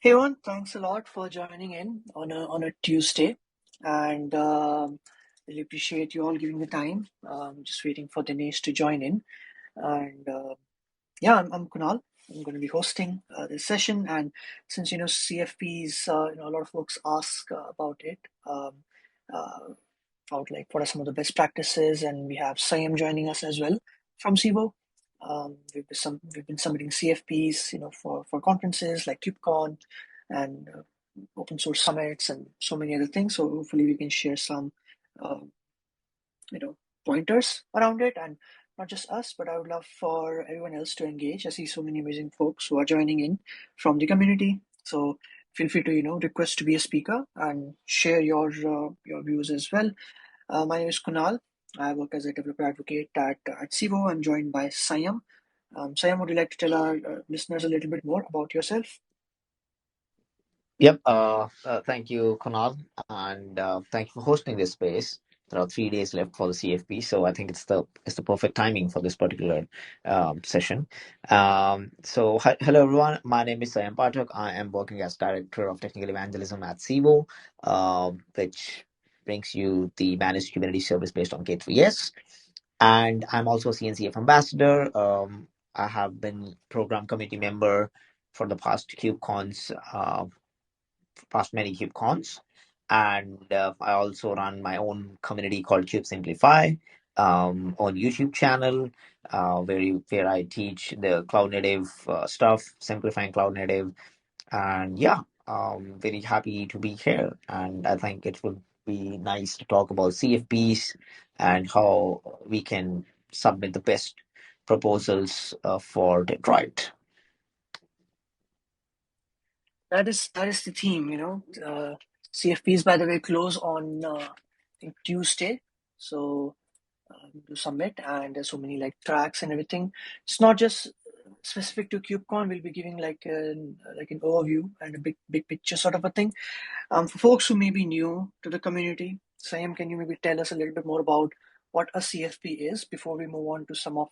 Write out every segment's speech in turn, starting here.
Hey everyone, thanks a lot for joining in on a Tuesday, and really appreciate you all giving the time. Just waiting for Dinesh to join in, and yeah, I'm Kunal. I'm going to be hosting this session, and since CFPs, a lot of folks ask about it, uh, about like what are some of the best practices, and we have Sayam joining us as well from Civo. We've been submitting CFPs, for conferences like KubeCon and open source summits and so many other things. So hopefully we can share some, uh, you know, pointers around it, and not just us, but I would love for everyone else to engage. I see so many amazing folks who are joining in from the community. So feel free to request to be a speaker and share your views as well. My name is Kunal. I work as a developer advocate at Civo. I'm joined by Sayam. Sayam, would you like to tell our listeners a little bit more about yourself? Yep. Thank you, Kunal, and thank you for hosting this space. There are 3 days left for the CFP, so I think it's the perfect timing for this particular session. Hello everyone. My name is Sayam Pathak. I am working as Director of Technical Evangelism at Civo, which brings you the managed Kubernetes service based on K3s. And I'm also a CNCF ambassador. I have been program committee member for the past KubeCons. Past many KubeCons. And I also run my own community called Cube Simplify on YouTube channel, where I teach the cloud native stuff, simplifying cloud native. And yeah, very happy to be here. And I think it would be nice to talk about CFPs and how we can submit the best proposals for Detroit. That is the theme. CFPs, by the way, close on I think Tuesday. So to submit, and there's so many like tracks and everything. It's not just specific to KubeCon. We'll be giving like an overview and a big picture sort of a thing. For folks who may be new to the community, Sam, can you maybe tell us a little bit more about what a CFP is before we move on to some of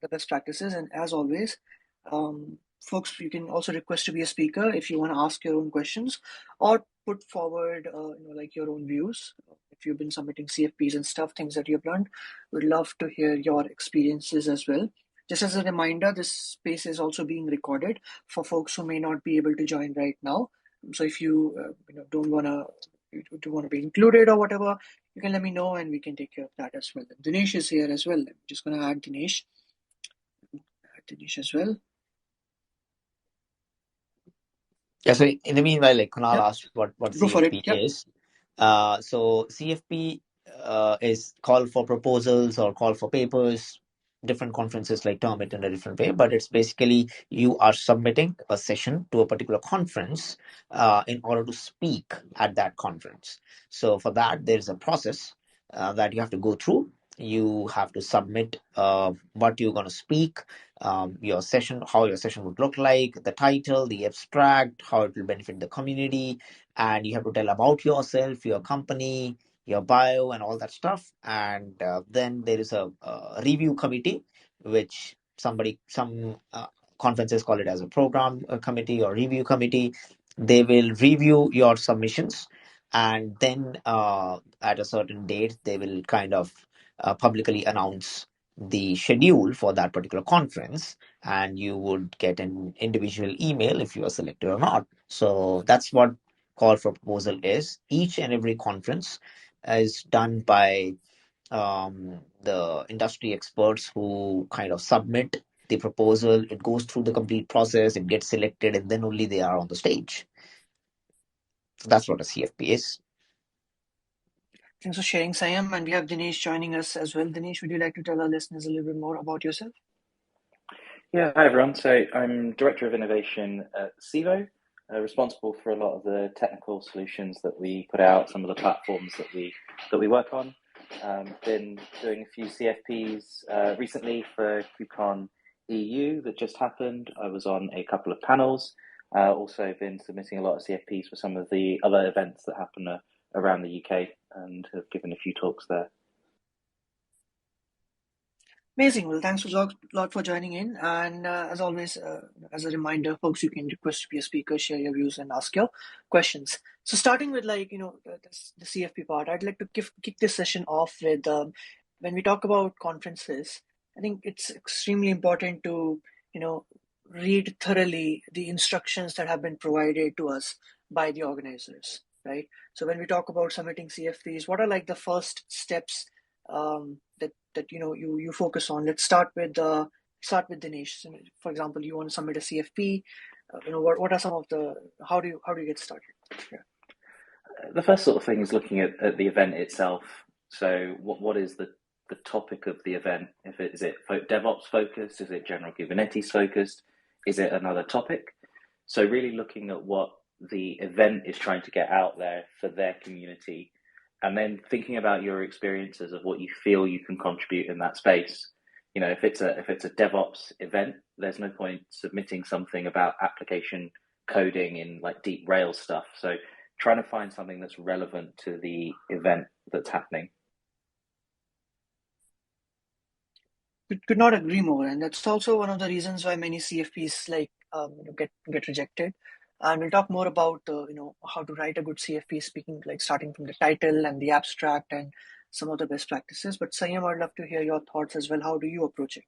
the best practices? And as always, folks, you can also request to be a speaker if you want to ask your own questions or put forward, like your own views. If you've been submitting CFPs and stuff, things that you've learned, we'd love to hear your experiences as well. Just as a reminder, this space is also being recorded for folks who may not be able to join right now. So if don't want to be included or whatever, you can let me know and we can take care of that as well. Dinesh is here as well. I'm just gonna add Dinesh as well. Yeah, so in the meanwhile, like Kunal Yep, asked what go for it. CFP Yep. is. So CFP is call for proposals or call for papers. Different conferences like term it in a different way, but it's basically you are submitting a session to a particular conference in order to speak at that conference. So for that, there is a process that you have to go through. You have to submit what you're going to speak, your session, how your session would look like, the title, the abstract, how it will benefit the community, and you have to tell about yourself, your company, your bio, and all that stuff. And then there is a review committee, which some conferences call it as a program committee or review committee. They will review your submissions, and then at a certain date, they will kind of publicly announce the schedule for that particular conference, and you would get an individual email if you are selected or not. So that's what call for proposal is. Each and every conference is done by the industry experts who kind of submit the proposal. It goes through the complete process, it gets selected, and then only they are on the stage. So that's what a CFP is. Thanks for sharing, Sayam. And we have Dinesh joining us as well. Dinesh, would you like to tell our listeners a little bit more about yourself? Yeah, hi everyone. So I'm Director of Innovation at Civo, responsible for a lot of the technical solutions that we put out, some of the platforms that we work on. Been doing a few CFPs recently for KubeCon EU that just happened. I was on a couple of panels. Also been submitting a lot of CFPs for some of the other events that happen around the UK and have given a few talks there. Amazing. Well, thanks a lot for joining in. And as always, as a reminder, folks, you can request to be a speaker, share your views, and ask your questions. So, starting with the CFP part, I'd like to kick this session off with when we talk about conferences. I think it's extremely important to read thoroughly the instructions that have been provided to us by the organizers, right? So, when we talk about submitting CFPs, what are like the first steps that you focus on? Let's start with Dinesh. So, for example, you want to submit a CFP. What are some of the how do you get started? Yeah. The first sort of thing is looking at the event itself. So what is the topic of the event? Is it DevOps focused? Is it general Kubernetes focused? Is it another topic? So really looking at what the event is trying to get out there for their community, and then thinking about your experiences of what you feel you can contribute in that space. If it's a DevOps event, there's no point submitting something about application coding in like deep Rails stuff. So trying to find something that's relevant to the event that's happening. Could not agree more, and that's also one of the reasons why many CFPs get rejected. And we'll talk more about how to write a good CFP, starting from the title and the abstract and some of the best practices. But Sanyam, I'd love to hear your thoughts as well. How do you approach it?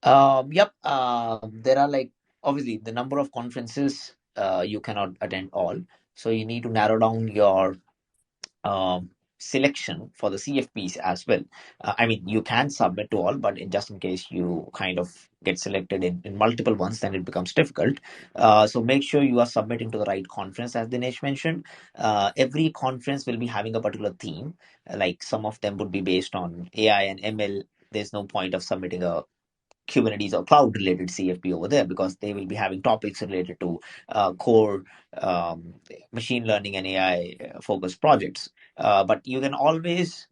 Yep. There are obviously the number of conferences you cannot attend all, so you need to narrow down your selection for the CFPs as well. I mean, you can submit to all, but just in case you kind of get selected in multiple ones, then it becomes difficult. So make sure you are submitting to the right conference, as Dinesh mentioned. Every conference will be having a particular theme. Like some of them would be based on AI and ML. There's no point of submitting a Kubernetes or cloud related CFP over there, because they will be having topics related to core machine learning and AI focused projects. But you can always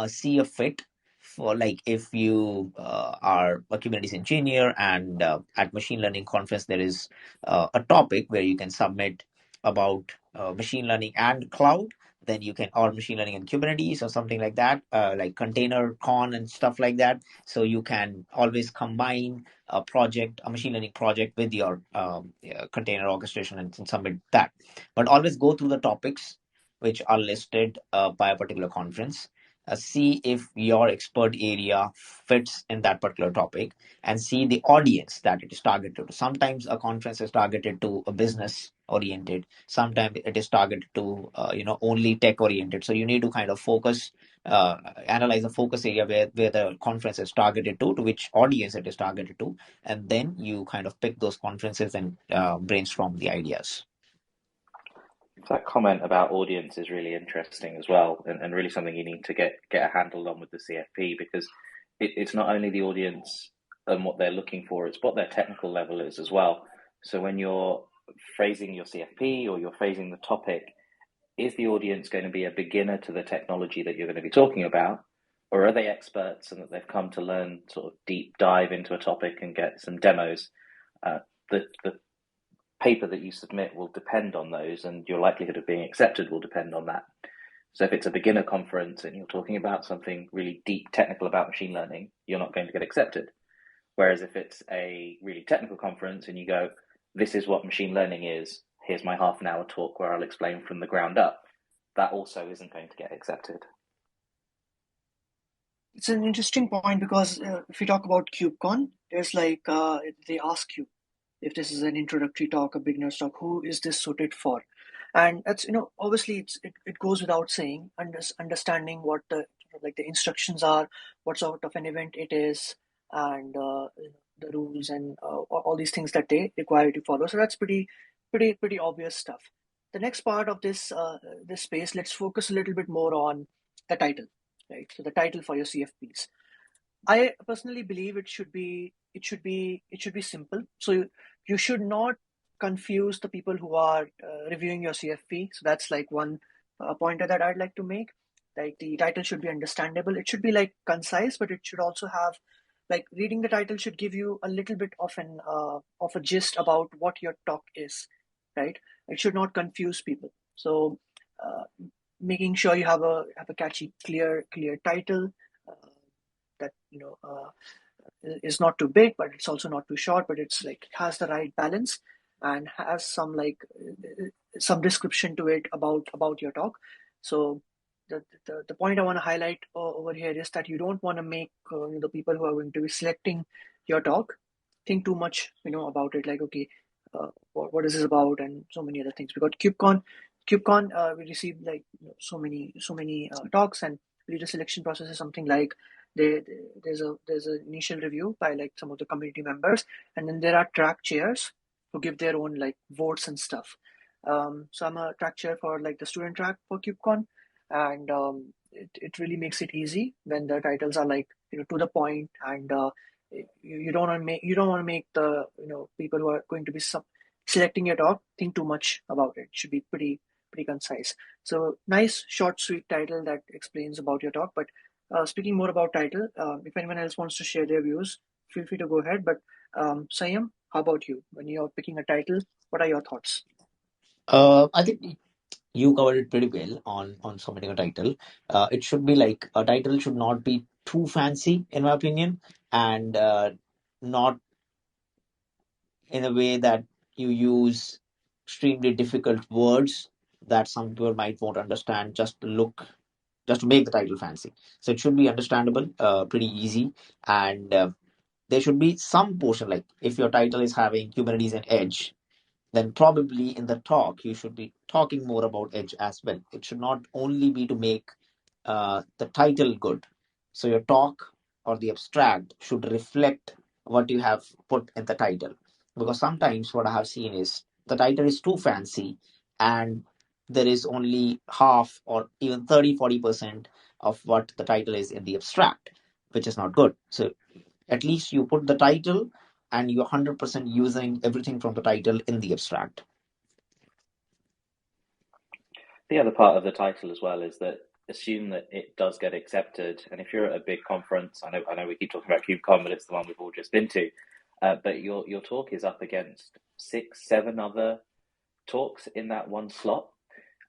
see a fit for, like, if you are a Kubernetes engineer and at machine learning conference there is a topic where you can submit about machine learning and cloud, then you can, or machine learning and Kubernetes or something like that, like container con and stuff like that. So you can always combine a machine learning project with your container orchestration and submit that. But always go through the topics which are listed by a particular conference. See if your expert area fits in that particular topic, and see the audience that it is targeted to. Sometimes a conference is targeted to a business oriented. Sometimes it is targeted to only tech oriented. So you need to kind of analyze the focus area where the conference is targeted to which audience it is targeted to, and then you kind of pick those conferences and brainstorm the ideas. That comment about audience is really interesting as well, and really something you need to get a handle on with the CFP, because it's not only the audience and what they're looking for, it's what their technical level is as well. So when you're phrasing your CFP or you're phrasing the topic, is the audience going to be a beginner to the technology that you're going to be talking about, or are they experts and that they've come to learn sort of deep dive into a topic and get some demos? The paper that you submit will depend on those, and your likelihood of being accepted will depend on that. So if it's a beginner conference and you're talking about something really deep technical about machine learning, you're not going to get accepted. Whereas if it's a really technical conference and you go, this is what machine learning is, here's my half an hour talk where I'll explain from the ground up, that also isn't going to get accepted. It's an interesting point, because if you talk about KubeCon, there's they ask you if this is an introductory talk, a beginner's talk, who is this suited for? And that's, obviously it goes without saying, understanding what the instructions are, what sort of an event it is, and the rules and all these things that they require you to follow. So that's pretty obvious stuff. The next part of this space, let's focus a little bit more on the title, right? So the title for your CFPs. I personally believe it should be simple. So you should not confuse the people who are reviewing your CFP. So that's like one pointer that I'd like to make. Like, the title should be understandable. It should be like concise, but it should also have, like, reading the title should give you a little bit of a gist about what your talk is, right? It should not confuse people. So making sure you have a catchy, clear title. that is not too big, but it's also not too short, but it's like has the right balance and has some some description to it about your talk. So the point I want to highlight over here is that you don't want to make the people who are going to be selecting your talk think too much about it, like, okay, what is this about, and so many other things. Because KubeCon, we received like so many talks, and really the selection process is something like there's an initial review by like some of the community members, and then there are track chairs who give their own like votes and stuff. So I'm a track chair for like the student track for KubeCon, and it really makes it easy when the titles are like to the point, and you don't want to make the people who are going to be selecting your talk think too much about it. It should be pretty concise. So nice short sweet title that explains about your talk. But speaking more about title, if anyone else wants to share their views, feel free to go ahead. But Sayam, how about you? When you're picking a title, what are your thoughts? I think you covered it pretty well on submitting a title. It should be like a title should not be too fancy, in my opinion, and not in a way that you use extremely difficult words that some people might won't understand just to make the title fancy. So it should be understandable, pretty easy, and there should be some portion like if your title is having Kubernetes and Edge, then probably in the talk you should be talking more about Edge as well. It should not only be to make the title good. So your talk or the abstract should reflect what you have put in the title. Because sometimes what I have seen is the title is too fancy and there is only half or even 30-40% of what the title is in the abstract, which is not good. So at least you put the title and you're 100% using everything from the title in the abstract. The other part of the title as well is that assume that it does get accepted. And if you're at a big conference, I know we keep talking about KubeCon, but it's the one we've all just been to. But your talk is up against 6-7 other talks in that one slot,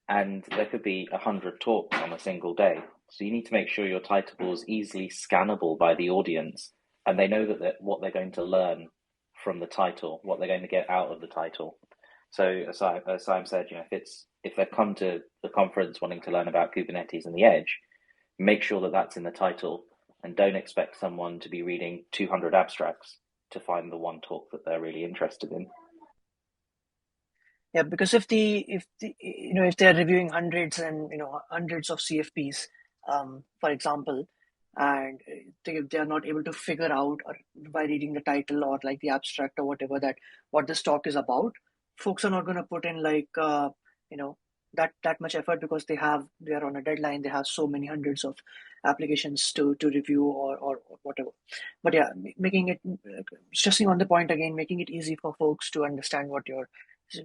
and there could be 100 talks on a single day. So you need to make sure your title is easily scannable by the audience, and they know that what they're going to learn from the title, what they're going to get out of the title. So as Simon said, if they come to the conference wanting to learn about Kubernetes and the Edge, make sure that that's in the title, and don't expect someone to be reading 200 abstracts to find the one talk that they're really interested in. Yeah, because if they're reviewing hundreds and hundreds of CFPs, for example, and they are not able to figure out or by reading the title or like the abstract or whatever that what this talk is about, folks are not going to put in like that much effort because they are on a deadline. They have so many hundreds of applications to review or whatever. But yeah, making it stressing on the point again, making it easy for folks to understand what your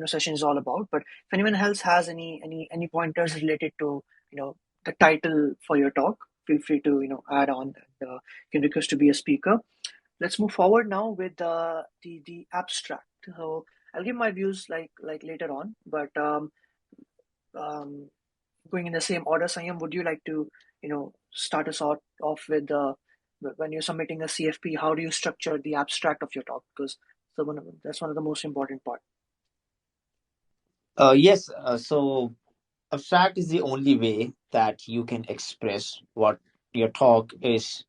session is all about. But if anyone else has any pointers related to the title for your talk, feel free to add on. And, you can request to be a speaker. Let's move forward now with the abstract. So I'll give my views like later on, but going in the same order, Sanyam, would you like to start us off with when you're submitting a CFP, how do you structure the abstract of your talk? Because that's one of the most important part. Yes, so abstract is the only way that you can express what your talk is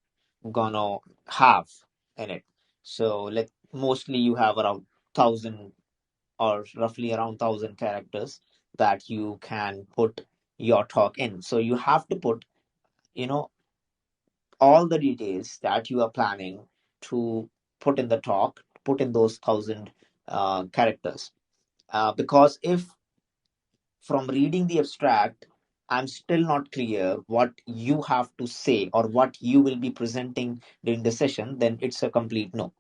gonna have in it. So, like mostly you have around 1,000 or roughly around 1,000 characters that you can put your talk in. So you have to put, you know, all the details that you are planning to put in the talk, put in those 1,000 characters. Because if from reading the abstract, I'm still not clear what you have to say or what you will be presenting during the session, then it's a complete no.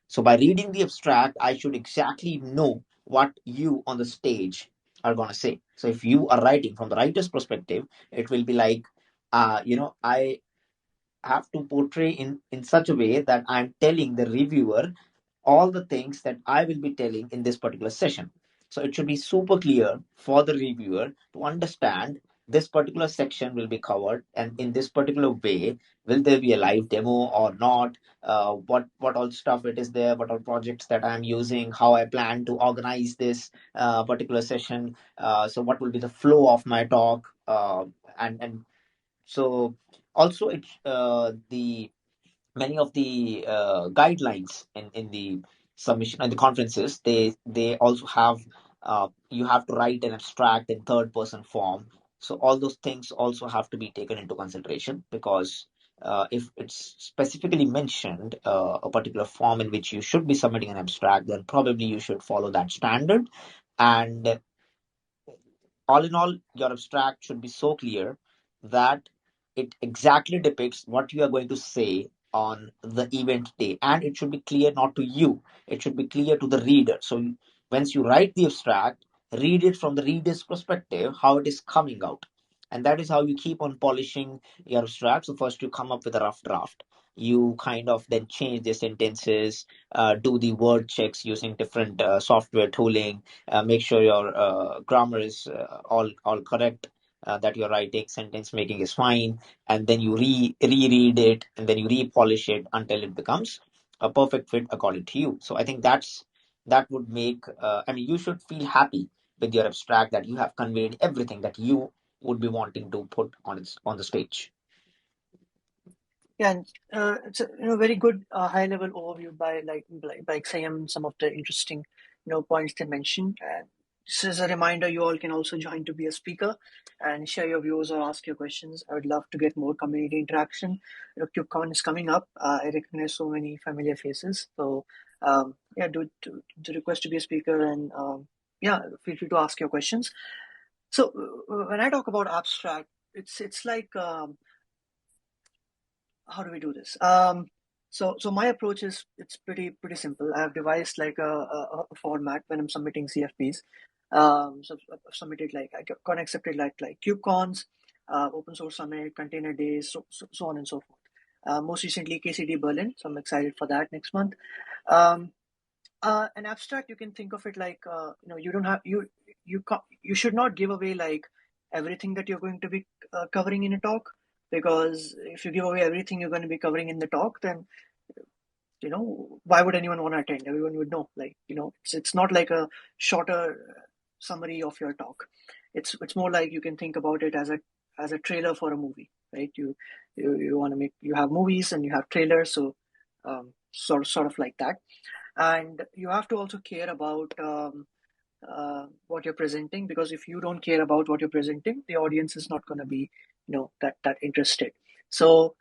So by reading the abstract, I should exactly know what you on the stage are going to say. So if you are writing from the writer's perspective, it will be like, I have to portray in such a way that I'm telling the reviewer all the things that I will be telling in this particular session. So it should be super clear for the reviewer to understand this particular section will be covered, and in this particular way, will there be a live demo or not? What all stuff it is there, what all projects that I'm using, how I plan to organize this particular session. So what will be the flow of my talk, and so also it the many of the guidelines in the submission and the conferences, they also have you have to write an abstract in third person form. So all those things also have to be taken into consideration, because if it's specifically mentioned a particular form in which you should be submitting an abstract, then probably you should follow that standard. And all in all, your abstract should be so clear that it exactly depicts what you are going to say on the event day. And it should be clear not to you, it should be clear to the reader. So once you write the abstract, read it from the reader's perspective, how it is coming out. And that is how you keep on polishing your abstract. So first you come up with a rough draft. You kind of then change the sentences, do the word checks using different software tooling, make sure your grammar is all correct, that your writing sentence making is fine, and then you reread it, and then you repolish it until it becomes a perfect fit according to you. So I think that would make I mean, you should feel happy with your abstract, that you have conveyed everything that you would be wanting to put on the stage. Yeah, and it's a very good high level overview by Sam, some of the interesting points they mentioned. And just as a reminder, you all can also join to be a speaker and share your views or ask your questions. I would love to get more community interaction. KubeCon is coming up. I recognize so many familiar faces. So yeah, do request to be a speaker, and yeah, feel free to ask your questions. So when I talk about abstract, it's like how do we do this? So my approach is it's pretty simple. I have devised like a format when I'm submitting CFPs. So I've submitted like I got accepted like KubeCons, Open Source Summit, Container Days, so on and so forth. Most recently KCD Berlin, so I'm excited for that next month. An abstract, you can think of it like you don't have you should not give away like everything that you're going to be covering in a talk, because if you give away everything you're going to be covering in the talk, then why would anyone want to attend? Everyone would know, like it's not like a shorter summary of your talk. It's more like you can think about it as a trailer for a movie, right? You want to make, you have movies and you have trailers, so sort of like that. And you have to also care about what you're presenting, because if you don't care about what you're presenting, the audience is not going to be that interested. So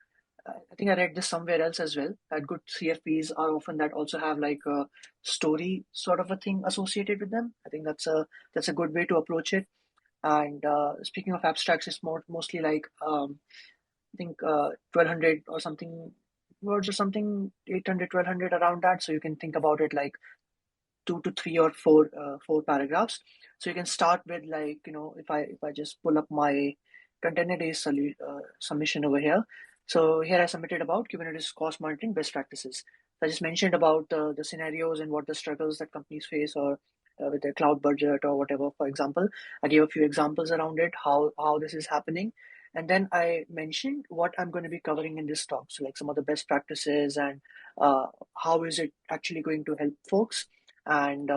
I think I read this somewhere else as well, that good CFPs are often that also have like a story sort of a thing associated with them. I think that's a good way to approach it. And speaking of abstracts, it's mostly like I think 1200 or something words or something, 800, 1200, around that. So you can think about it like 2 to 3 or four paragraphs. So you can start with like if I just pull up my container days submission over here. So here I submitted about Kubernetes cost monitoring best practices. So I just mentioned about the scenarios and what the struggles that companies face, or with their cloud budget or whatever. For example, I gave a few examples around it, how this is happening. And then I mentioned what I'm going to be covering in this talk. So like some of the best practices, and how is it actually going to help folks, and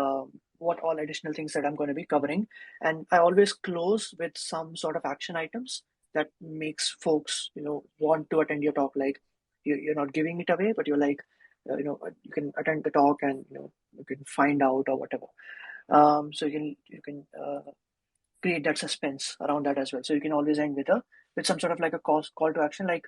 what all additional things that I'm going to be covering. And I always close with some sort of action items that makes folks, want to attend your talk. Like you're not giving it away, but you're like, you can attend the talk and, you can find out or whatever. So you can create that suspense around that as well. So you can always end with some sort of like a call to action, like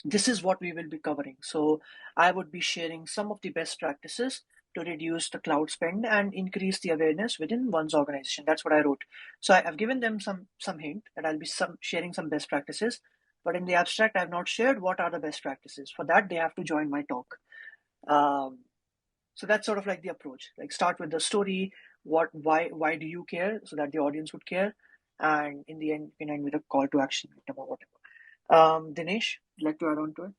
this is what we will be covering. So I would be sharing some of the best practices to reduce the cloud spend and increase the awareness within one's organization. That's what I wrote. So I've given them some hint that I'll be sharing some best practices, but in the abstract I've not shared what are the best practices. For that they have to join my talk. So that's sort of like the approach. Like start with the story, why do you care, so that the audience would care, and in the end you can end with a call to action or whatever. Dinesh, would you like to add on to it?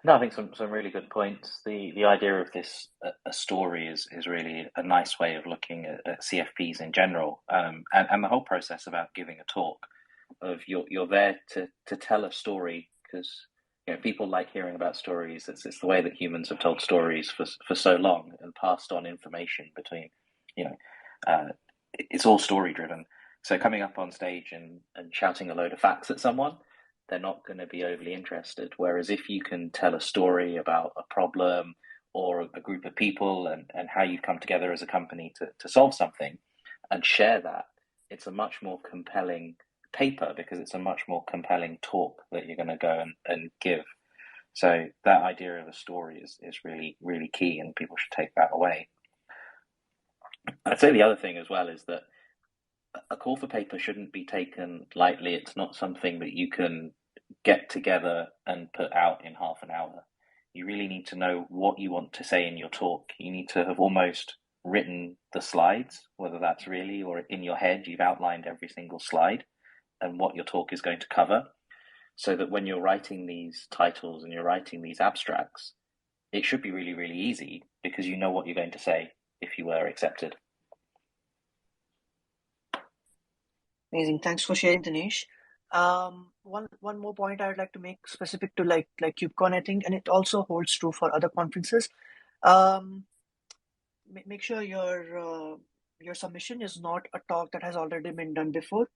No, I think some really good points. The idea of this a story is really a nice way of looking at CFPs in general, and the whole process about giving a talk. Of you're there to tell a story because people like hearing about stories. It's the way that humans have told stories for so long and passed on information between you know uh, it's all story driven. So coming up on stage and shouting a load of facts at someone, they're not going to be overly interested. Whereas if you can tell a story about a problem or a group of people and how you've come together as a company to solve something and share that, it's a much more compelling paper because it's a much more compelling talk that you're going to go and give. So that idea of a story is really, really key, and people should take that away. I'd say the other thing as well is that a call for paper shouldn't be taken lightly. It's not something that you can get together and put out in half an hour. You really need to know what you want to say in your talk. You need to have almost written the slides, whether that's really or in your head, you've outlined every single slide and what your talk is going to cover, so that when you're writing these titles and you're writing these abstracts, it should be really, really easy because you know what you're going to say if you were accepted. Amazing. Thanks for sharing, Dinesh. One more point I'd like to make specific to like KubeCon, I think, and it also holds true for other conferences. Make sure your submission is not a talk that has already been done before.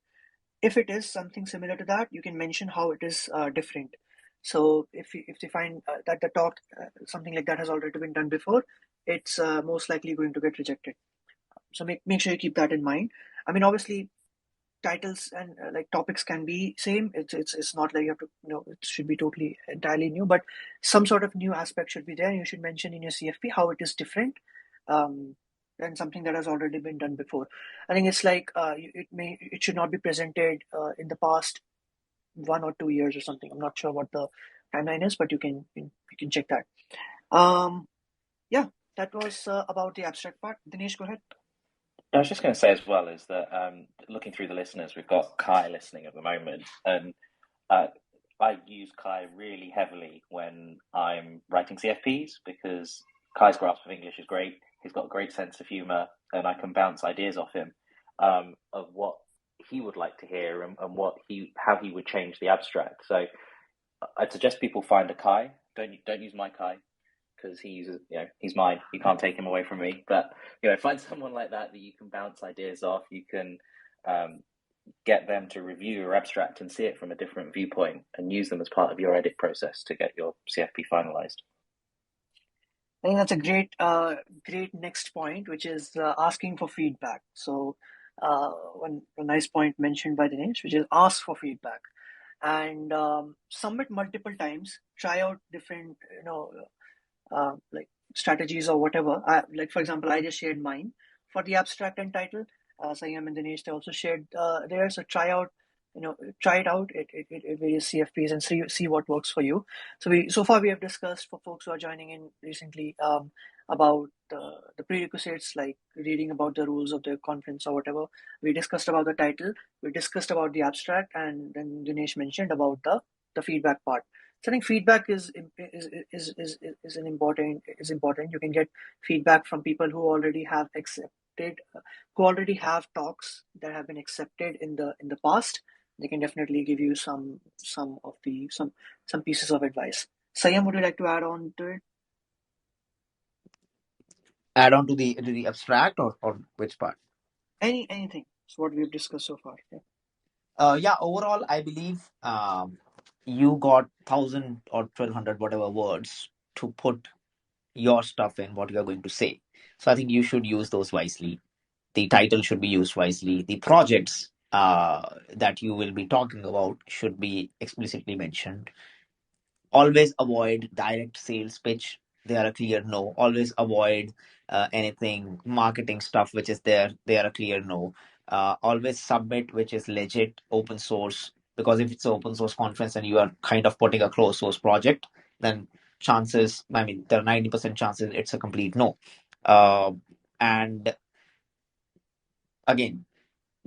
If it is something similar to that, you can mention how it is different. So if they find that the talk something like that has already been done before, it's most likely going to get rejected. So make sure you keep that in mind. I mean, obviously, titles and like topics can be same. It's not like you have to it should be totally entirely new, but some sort of new aspect should be there. You should mention in your CFP how it is different than something that has already been done before. I think it's like it should not be presented in the past 1 or 2 years or something. I'm not sure what the timeline is, but you can check that. Yeah, that was about the abstract part. Dinesh, go ahead. I was just going to say as well is that looking through the listeners, we've got Kai listening at the moment, and I use Kai really heavily when I'm writing CFPs because Kai's grasp of English is great. He's got a great sense of humour, and I can bounce ideas off him of what he would like to hear and how he would change the abstract. So I'd suggest people find a Kai. Don't use my Kai because he's mine. You can't take him away from me. But find someone like that you can bounce ideas off. You can get them to review your abstract and see it from a different viewpoint and use them as part of your edit process to get your CFP finalized. I think that's a great next point, which is asking for feedback. So, one nice point mentioned by Dinesh, which is ask for feedback and submit multiple times. Try out different, like strategies or whatever. Like for example, I just shared mine for the abstract and title. Sayam and Dinesh they also shared there. So try it out at various CFPs and see what works for you. So far we have discussed for folks who are joining in recently about the prerequisites like reading about the rules of the conference or whatever. We discussed about the title. We discussed about the abstract, and then Dinesh mentioned about the feedback part. So I think feedback is important. You can get feedback from people who already have accepted, who already have talks that have been accepted in the past. They can definitely give you some pieces of advice. Sayam, would you like to add on to it? Add on to the abstract or which part? Anything. It's what we've discussed so far. Yeah, overall, I believe you got 1,000 or 1,200 whatever words to put your stuff in what you're going to say. So I think you should use those wisely. The title should be used wisely. The projects that you will be talking about should be explicitly mentioned. Always avoid direct sales pitch. They are a clear no. Always avoid anything marketing stuff which is there. They are a clear no. Always submit which is legit open source, because if it's an open source conference and you are kind of putting a closed source project, then there are 90% chances it's a complete no. And again,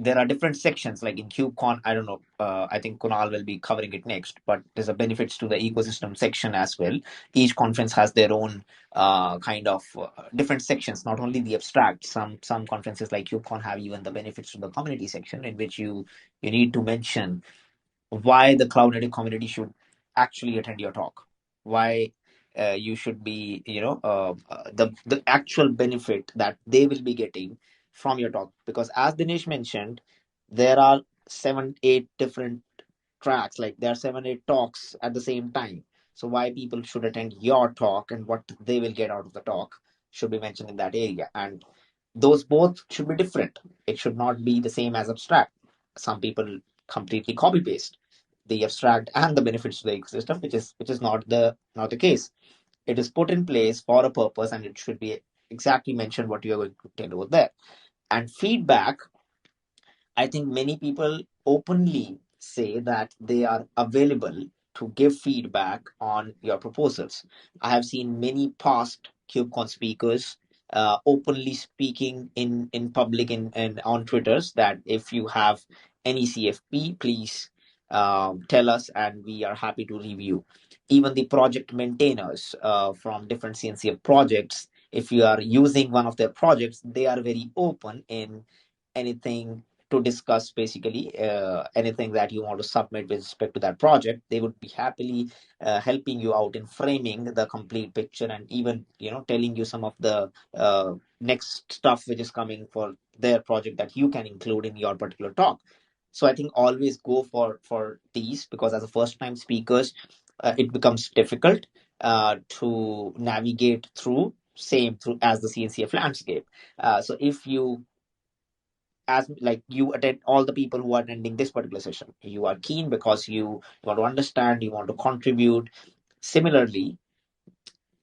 there are different sections, like in KubeCon. I don't know. I think Kunal will be covering it next, but there's a benefits to the ecosystem section as well. Each conference has their own kind of different sections. Not only the abstract. Some conferences like KubeCon have even the benefits to the community section, in which you need to mention why the cloud native community should actually attend your talk, why you should be, the actual benefit that they will be getting from your talk. Because as Dinesh mentioned, there are 7 8 different tracks, like there are 7 8 talks at the same time. So why people should attend your talk and what they will get out of the talk should be mentioned in that area. And those both should be different. It should not be the same as abstract. Some people completely copy paste the abstract and the benefits to the ecosystem, which is not the case. It is put in place for a purpose, and it should be exactly mentioned what you are going to tell over there. And feedback, I think many people openly say that they are available to give feedback on your proposals. I have seen many past KubeCon speakers openly speaking in public and on Twitters that if you have any CFP, please tell us and we are happy to review. Even the project maintainers from different CNCF projects, if you are using one of their projects, they are very open in anything to discuss, basically anything that you want to submit with respect to that project. They would be happily helping you out in framing the complete picture, and even telling you some of the next stuff which is coming for their project that you can include in your particular talk. So I think always go for these, because as a first time speakers, it becomes difficult to navigate through as the CNCF landscape. So if you, as like you attend, all the people who are attending this particular session, you are keen because you want to understand, you want to contribute. Similarly,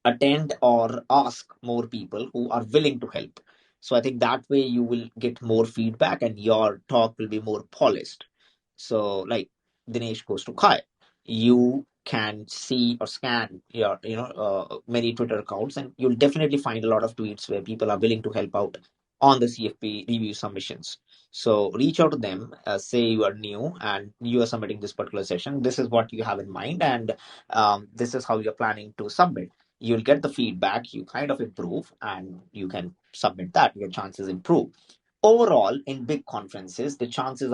attend or ask more people who are willing to help. So I think that way you will get more feedback and your talk will be more polished. So like Dinesh goes to Kai, you can see or scan your many Twitter accounts, and you'll definitely find a lot of tweets where people are willing to help out on the CFP review submissions. So reach out to them, say you are new and you are submitting this particular session. This is what you have in mind, and this is how you're planning to submit. You'll get the feedback, you kind of improve, and you can submit that. Your chances improve. Overall, in big conferences, the chances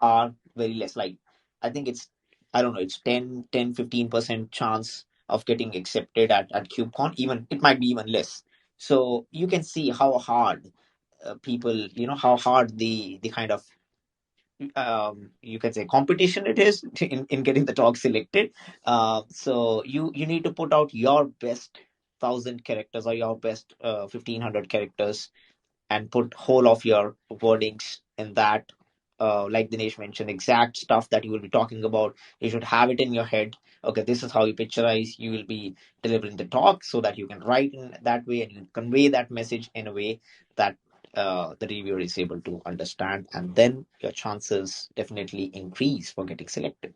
are very less. Like, I think it's, I don't know, it's 10 15% chance of getting accepted at KubeCon. Even it might be even less. So you can see how hard people, how hard the kind of you can say competition it is in getting the talk selected. So you need to put out your best 1,000 characters or your best 1,500 characters, and put whole of your wordings in that. Like Dinesh mentioned, exact stuff that you will be talking about. You should have it in your head. Okay, this is how you picturize. You will be delivering the talk, so that you can write in that way and you convey that message in a way that the reviewer is able to understand, and then your chances definitely increase for getting selected.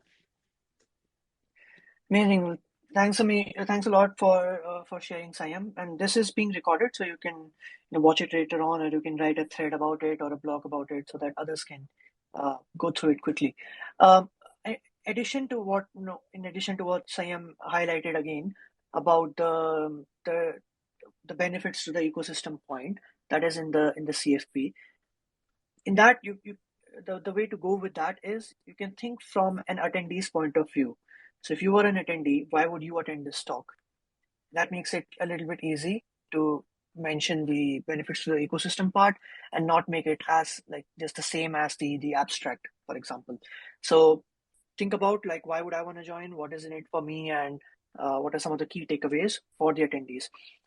Amazing. Thanks a lot for sharing, Sayam. And this is being recorded, so you can watch it later on, or you can write a thread about it or a blog about it, so that others can go through it quickly. Um, addition to what in addition to what Sayam highlighted again about the benefits to the ecosystem point, that is in the CFP. In that, the way to go with that is you can think from an attendee's point of view. So if you were an attendee, why would you attend this talk? That makes it a little bit easy to mention the benefits to the ecosystem part, and not make it as like just the same as the abstract, for example. So think about, like, why would I want to join? What is in it for me? And what are some of the key takeaways for the attendees?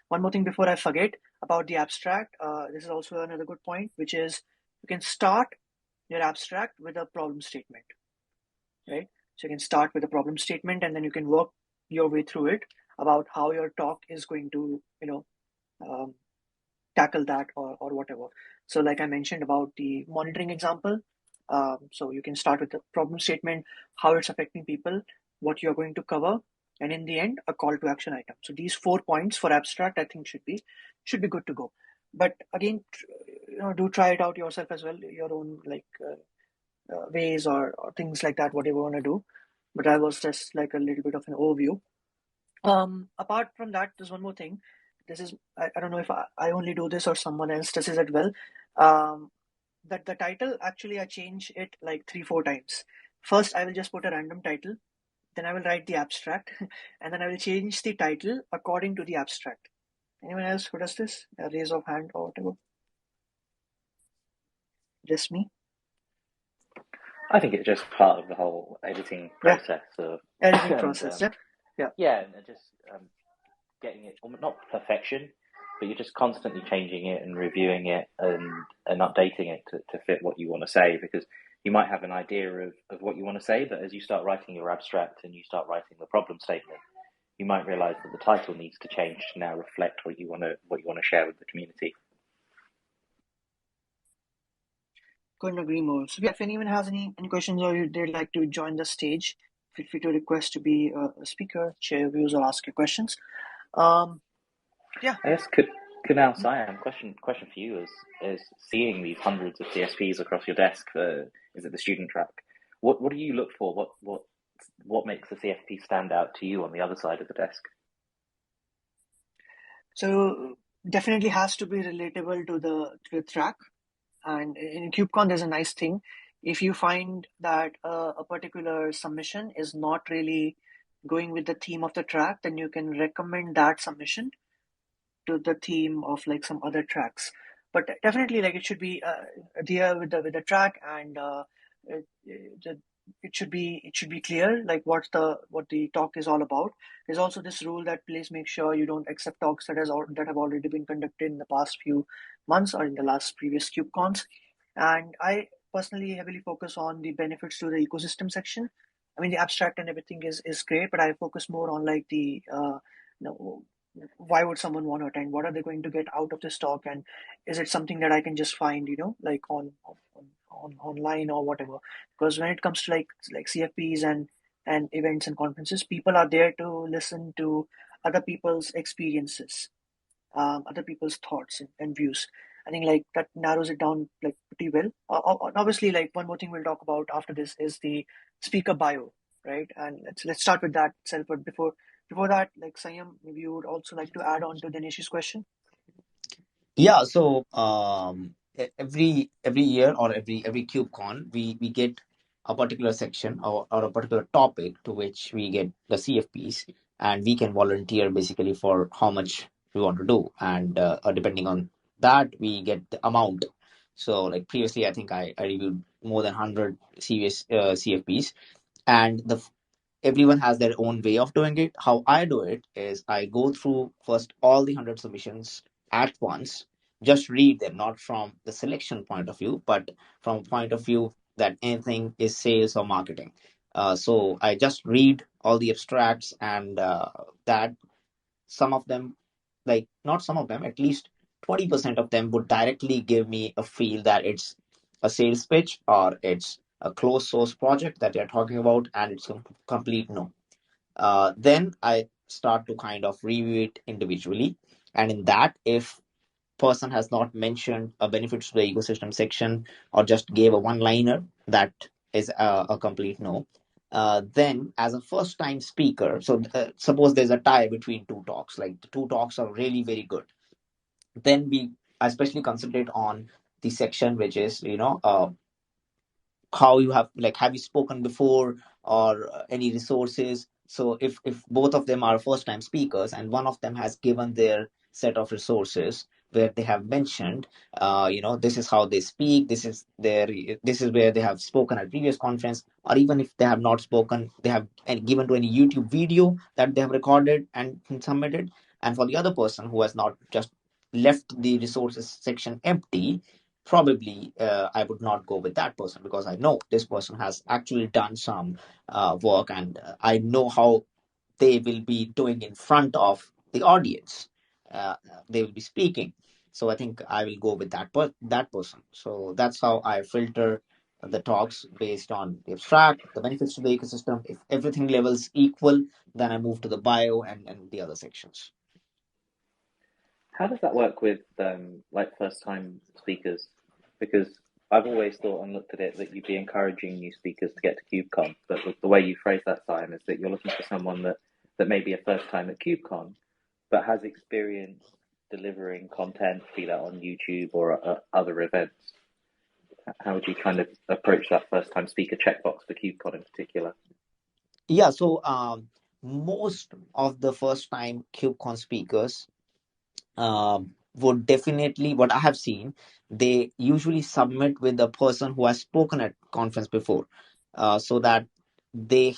One more thing before I forget about the abstract. This is also another good point, which is you can start your abstract with a problem statement, right? So you can start with a problem statement, and then you can work your way through it about how your talk is going to, um, tackle that, or whatever. So like I mentioned about the monitoring example, so you can start with the problem statement, how it's affecting people, what you're going to cover, and in the end, a call to action item. So these 4 points for abstract, I think should be good to go. But again, do try it out yourself as well, your own ways or things like that, whatever you want to do. But that was just like a little bit of an overview. Apart from that, there's one more thing. This is, I don't know if I only do this or someone else does it as well. That the title, actually I change it like 3-4 times. First, I will just put a random title, then I will write the abstract, and then I will change the title according to the abstract. Anyone else who does this? A raise of hand or whatever. Just me? I think it's just part of the whole editing process of editing process. Yeah, and just getting it, not perfection, but you're just constantly changing it and reviewing it and updating it to fit what you want to say, because you might have an idea of what you want to say, but as you start writing your abstract and you start writing the problem statement, you might realize that the title needs to change to now reflect what you want to share with the community. Couldn't agree more. So yeah, if anyone has any questions or they'd like to join the stage, feel free to request to be a speaker, share your views, or ask your questions. Yeah. I guess Kunal Siam, question for you is seeing these hundreds of CSPs across your desk for, is it the student track? What do you look for? What makes the CFP stand out to you on the other side of the desk? So definitely has to be relatable to the track. And in KubeCon, there's a nice thing. If you find that a particular submission is not really going with the theme of the track, then you can recommend that submission to the theme of like some other tracks. But definitely, like it should be there with the track, and it should be clear like what the talk is all about. There's also this rule that please make sure you don't accept talks that have already been conducted in the past few months or in the last previous KubeCons. And I personally heavily focus on the benefits to the ecosystem section. I mean, the abstract and everything is great, but I focus more on like the why would someone want to attend? What are they going to get out of this talk? And is it something that I can just find, like on online or whatever? Because when it comes to like CFPs and events and conferences, people are there to listen to other people's experiences, other people's thoughts and views. I think like that narrows it down like pretty well. Obviously, like one more thing we'll talk about after this is the speaker bio, right? And let's start with that itself. But before that, like Sayam, maybe you would also like to add on to Dinesh's question. Yeah, so every year or every KubeCon, we get a particular section or a particular topic to which we get the CFPs, and we can volunteer basically for how much we want to do, and depending on that, we get the amount. So like previously, I think I reviewed more than 100 CFPs, and everyone has their own way of doing it. How I do it is I go through first all the 100 submissions at once, just read them, not from the selection point of view, but from a point of view that anything is sales or marketing. So I just read all the abstracts, and that some of them, like not some of them, at least 20% of them would directly give me a feel that it's a sales pitch or it's a closed source project that they're talking about, and it's a complete no. Then I start to kind of review it individually, and in that, if person has not mentioned a benefits to the ecosystem section or just gave a one liner, that is a complete no. Then as a first time speaker, so suppose there's a tie between two talks, like the two talks are really very good, then we especially concentrate on the section which is how you have you spoken before, or any resources. So if both of them are first time speakers and one of them has given their set of resources where they have mentioned, this is how they speak, this is where they have spoken at previous conference, or even if they have not spoken, they have given to any YouTube video that they have recorded and submitted. And for the other person who has not, just left the resources section empty, probably I would not go with that person, because I know this person has actually done some work, and I know how they will be doing in front of the audience. Uh, they will be speaking. So I think I will go with that person. So that's how I filter the talks based on the abstract, the benefits to the ecosystem. If everything levels equal, then I move to the bio and the other sections. How does that work with like first-time speakers? Because I've always thought and looked at it that you'd be encouraging new speakers to get to KubeCon, but the way you phrase that, Simon, is that you're looking for someone that may be a first time at KubeCon, but has experience delivering content, be that on YouTube or other events. How would you kind of approach that first time speaker checkbox for KubeCon in particular? Yeah, so most of the first time KubeCon speakers would definitely, what I have seen, they usually submit with the person who has spoken at conference before, so that they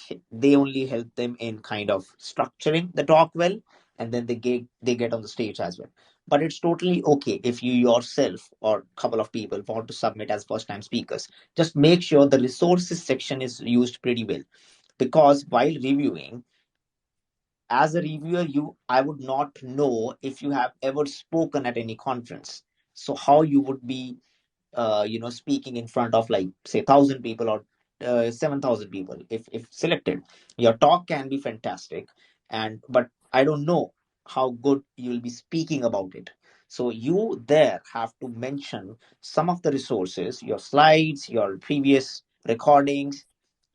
only help them in kind of structuring the talk well, and then they get on the stage as well. But it's totally okay if you yourself or a couple of people want to submit as first time speakers. Just make sure the resources section is used pretty well, because while reviewing, as a reviewer, I would not know if you have ever spoken at any conference. So how you would be speaking in front of, like, say, 1,000 people or 7,000 people, if selected. Your talk can be fantastic, but I don't know how good you will be speaking about it. So you there have to mention some of the resources, your slides, your previous recordings.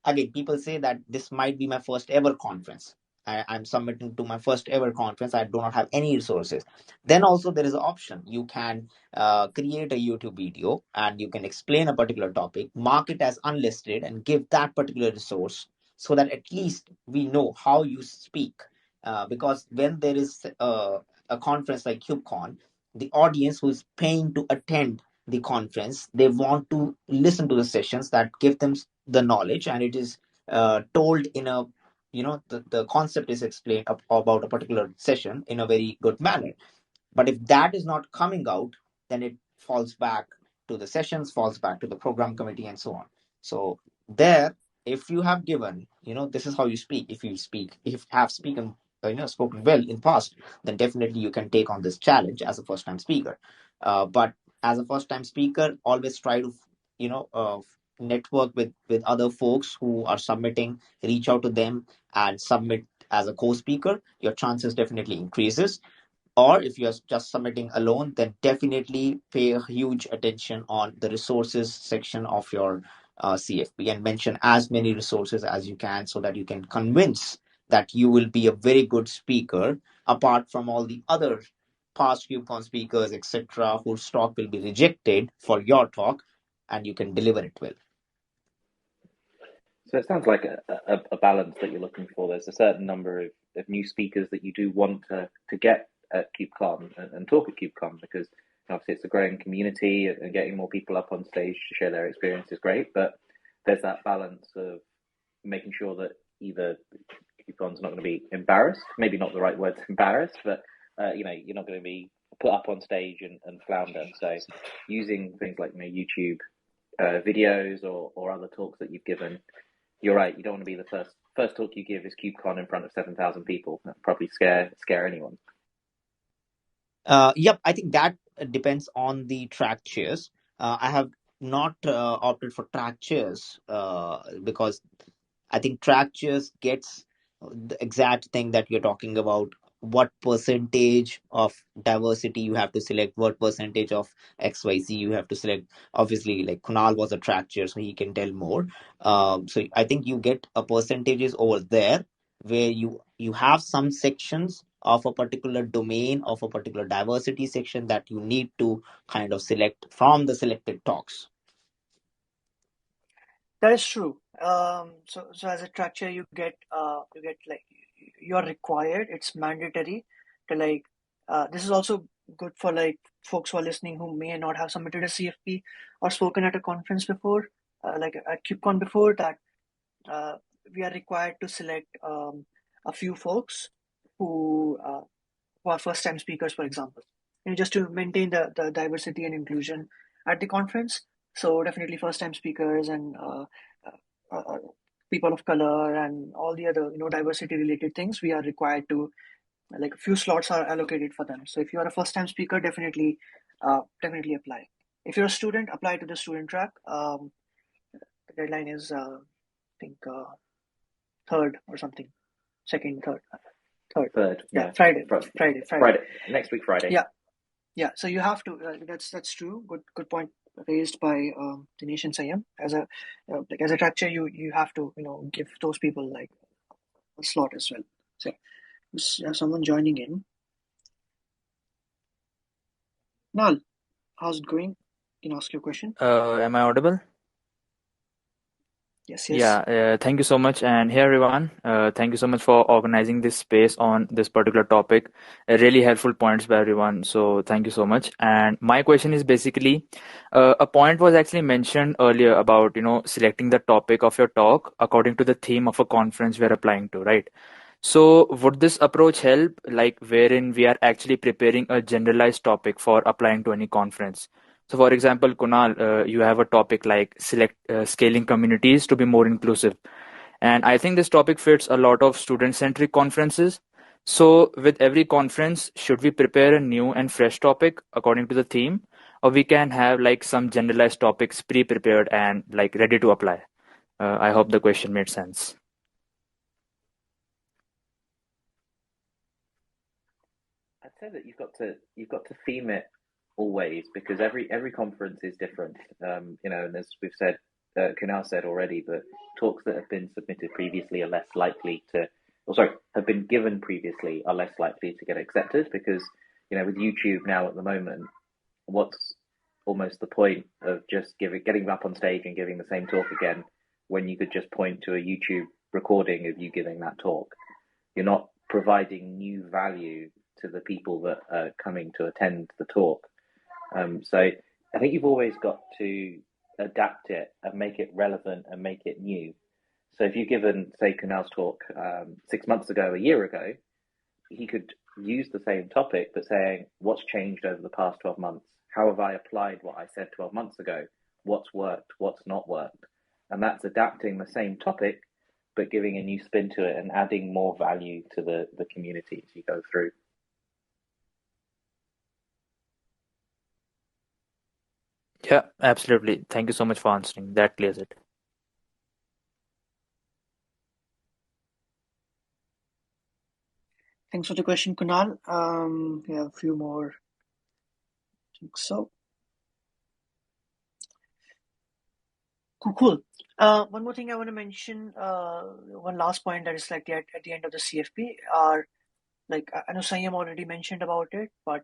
Again, people say that this might be my first ever conference. I'm submitting to my first ever conference. I do not have any resources. Then also there is an option. You can create a YouTube video and you can explain a particular topic, mark it as unlisted, and give that particular resource, so that at least we know how you speak. Because when there is a conference like KubeCon, the audience who is paying to attend the conference, they want to listen to the sessions that give them the knowledge, and it is told in a, the concept is explained about a particular session in a very good manner. But if that is not coming out, then it falls back to the sessions, falls back to the program committee, and so on. So there, if you have given, this is how you speak. If you have spoken well in past, then definitely you can take on this challenge as a first time speaker. But as a first time speaker, always try to, network with other folks who are submitting, reach out to them and submit as a co-speaker. Your chances definitely increases. Or if you're just submitting alone, then definitely pay a huge attention on the resources section of your CFP, and mention as many resources as you can, so that you can convince that you will be a very good speaker, apart from all the other past KubeCon speakers, etc., whose talk will be rejected for your talk, and you can deliver it well. So it sounds like a balance that you're looking for. There's a certain number of new speakers that you do want to get at KubeCon and talk at KubeCon, because obviously it's a growing community, and getting more people up on stage to share their experience is great. But there's that balance of making sure that either KubeCon's not going to be embarrassed, maybe not the right word, embarrassed, but you're not going to be put up on stage and flounder. So using things like YouTube videos or other talks that you've given. You're right. You don't want to be the first talk you give is KubeCon in front of 7,000 people. That'd probably scare anyone. Yep, I think that depends on the track chairs. I have not opted for track chairs because I think track chairs gets the exact thing that you're talking about. What percentage of diversity you have to select, what percentage of XYZ you have to select. Obviously, like Kunal was a track chair, so he can tell more. So I think you get a percentages over there, where you have some sections of a particular domain, of a particular diversity section, that you need to kind of select from the selected talks. That is true. So as a track chair, you get like, you're required. It's mandatory to like. This is also good for like folks who are listening who may not have submitted a CFP or spoken at a conference before, like at KubeCon before. That we are required to select a few folks who are first time speakers, for example, and just to maintain the diversity and inclusion at the conference. So definitely first time speakers and people of color and all the other diversity related things, we are required to, like, a few slots are allocated for them. So if you are a first time speaker, definitely definitely apply. If you're a student, apply to the student track. The deadline is I think third or something, second, third. Third, yeah. Friday. Next week, Friday. Yeah. Yeah, so you have to. That's true. Good point raised by Dinesh and Sayam. As a like as a structure, you have to give those people like a slot as well. So someone joining in. Nal, how's it going? You can ask your question. Am I audible? Yes, Yeah, yes. thank you so much. And hey, everyone, thank you so much for organizing this space on this particular topic. Really helpful points by everyone. So thank you so much. And my question is basically, a point was actually mentioned earlier about, selecting the topic of your talk according to the theme of a conference we're applying to, right? So would this approach help, like wherein we are actually preparing a generalized topic for applying to any conference? So, for example, Kunal, you have a topic like select scaling communities to be more inclusive, and I think this topic fits a lot of student-centric conferences. So, with every conference, should we prepare a new and fresh topic according to the theme, or we can have like some generalized topics pre-prepared and like ready to apply? I hope the question made sense. I'd say that you've got to theme it always, because every conference is different. And as we've said, Kunal said already, that talks that have been submitted previously are less likely to, or sorry, have been given previously are less likely to get accepted, because with YouTube now at the moment, what's almost the point of just getting up on stage and giving the same talk again, when you could just point to a YouTube recording of you giving that talk? You're not providing new value to the people that are coming to attend the talk. So I think you've always got to adapt it and make it relevant and make it new. So if you've given, say, Kunal's talk 6 months ago, a year ago, he could use the same topic, but saying, what's changed over the past 12 months? How have I applied what I said 12 months ago? What's worked? What's not worked? And that's adapting the same topic, but giving a new spin to it and adding more value to the community as you go through. Yeah, absolutely. Thank you so much for answering. That clears it. Thanks for the question, Kunal. We have a few more. I think so. Cool. One more thing I want to mention. One last point that is like at the end of the CFP are like I know Sayam already mentioned about it, but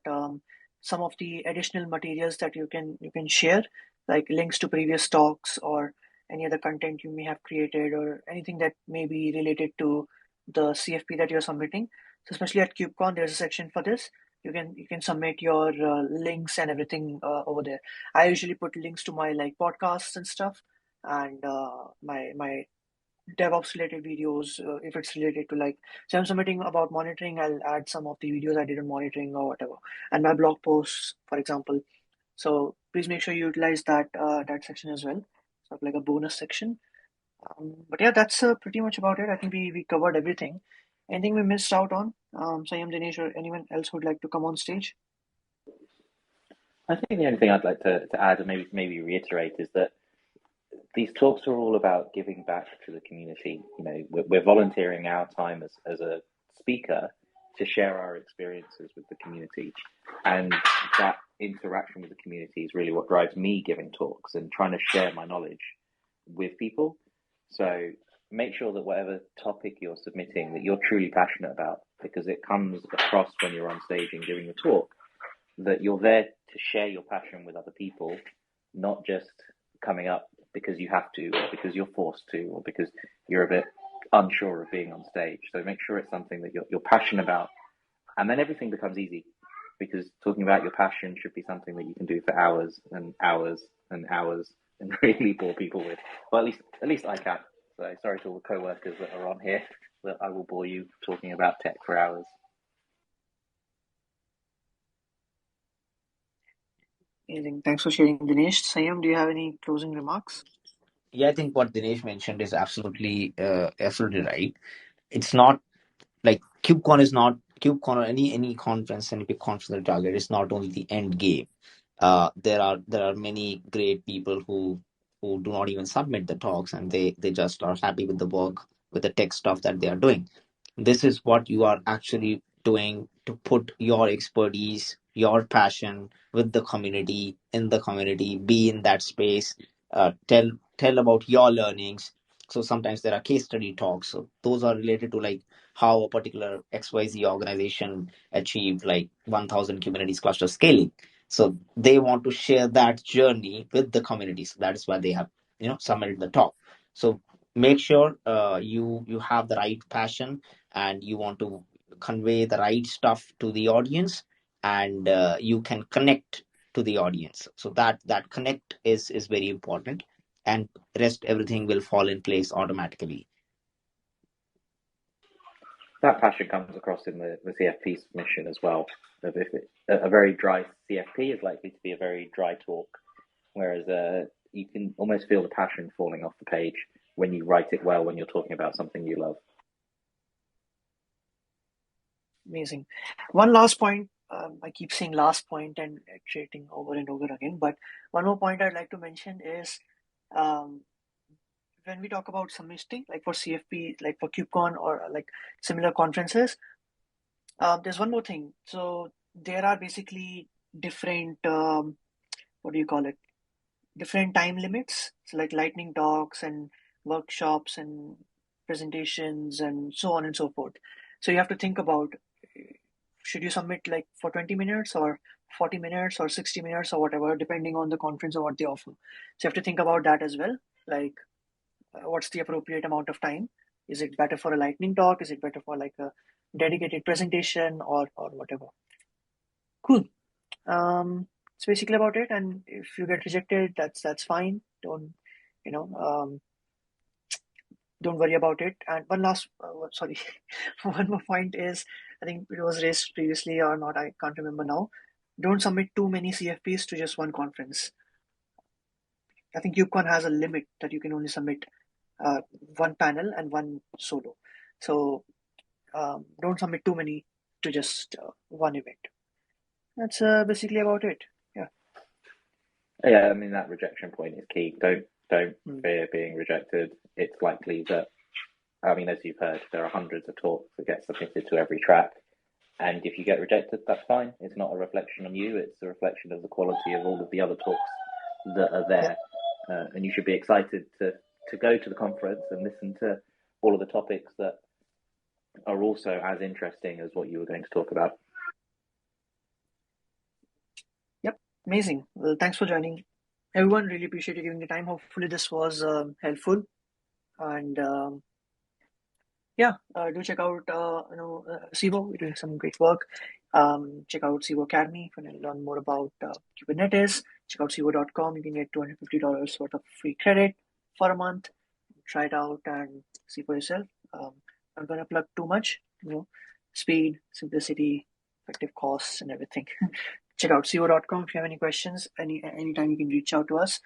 some of the additional materials that you can share, like links to previous talks or any other content you may have created or anything that may be related to the CFP that you're submitting. So especially at KubeCon, there's a section for this. You can submit your links and everything over there. I usually put links to my like podcasts and stuff, and my DevOps related videos, if it's related to like, so I'm submitting about monitoring, I'll add some of the videos I did on monitoring or whatever, and my blog posts, for example. So please make sure you utilize that section as well. So like a bonus section. But yeah, that's pretty much about it. I think we covered everything. Anything we missed out on? Sayam, Dinesh, or anyone else who'd like to come on stage? I think the only thing I'd like to add and maybe reiterate is that these talks are all about giving back to the community. We're volunteering our time as a speaker to share our experiences with the community, and that interaction with the community is really what drives me giving talks and trying to share my knowledge with people. So make sure that whatever topic you're submitting, that you're truly passionate about, because it comes across when you're on stage and giving the talk, that you're there to share your passion with other people, not just coming up because you have to, or because you're forced to, or because you're a bit unsure of being on stage. So make sure it's something that you're passionate about, and then everything becomes easy, because talking about your passion should be something that you can do for hours and hours and hours and really bore people with. Well, at least I can. So sorry to all the co-workers that are on here, that I will bore you talking about tech for hours. Amazing. Thanks for sharing, Dinesh. Sayam, do you have any closing remarks? Yeah, I think what Dinesh mentioned is absolutely right. It's not like KubeCon or any conference, any big conference that target is not only the end game. There are many great people who do not even submit the talks, and they just are happy with the work, with the tech stuff that they are doing. This is what you are actually doing to put your expertise, your passion with the community, in the community, be in that space, tell about your learnings. So sometimes there are case study talks. So those are related to like how a particular XYZ organization achieved like 1,000 Kubernetes cluster scaling. So they want to share that journey with the community. So that is why they have, submitted the talk. So make sure you have the right passion and you want to convey the right stuff to the audience, and you can connect to the audience. So that connect is very important, and rest everything will fall in place automatically. That passion comes across in the CFP submission as well. If a very dry CFP is likely to be a very dry talk, whereas you can almost feel the passion falling off the page when you write it well, when you're talking about something you love. Amazing. One last point. I keep saying last point and iterating over and over again, but one more point I'd like to mention is when we talk about submitting, like for CFP, like for KubeCon or like similar conferences, there's one more thing. So there are basically different, what do you call it? Different time limits. So like lightning talks and workshops and presentations and so on and so forth. So you have to think about, should you submit like for 20 minutes or 40 minutes or 60 minutes or whatever, depending on the conference or what they offer. So you have to think about that as well. Like, what's the appropriate amount of time? Is it better for a lightning talk? Is it better for like a dedicated presentation or whatever? Cool. It's basically about it. And if you get rejected, that's fine. Don't don't worry about it. And one last, one more point is, I think it was raised previously or not, I can't remember now. Don't submit too many CFPs to just one conference. I think KubeCon has a limit that you can only submit one panel and one solo. So don't submit too many to just one event. That's basically about it. Yeah, I mean, that rejection point is key. Don't fear being rejected. It's likely that, I mean, as you've heard, there are hundreds of talks that get submitted to every track. And if you get rejected, that's fine. It's not a reflection on you. It's a reflection of the quality of all of the other talks that are there. And you should be excited to go to the conference and listen to all of the topics that are also as interesting as what you were going to talk about. Yep, amazing. Well, thanks for joining. Everyone, really appreciate you giving the time. Hopefully this was helpful. And do check out Civo. We're doing some great work. Check out Civo Academy if you want to learn more about Kubernetes. Check out civo.com. You can get $250 worth of free credit for a month. Try it out and see for yourself. I'm going to plug too much. Speed, simplicity, effective costs, and everything. Check out civo.com if you have any questions. Anytime you can reach out to us.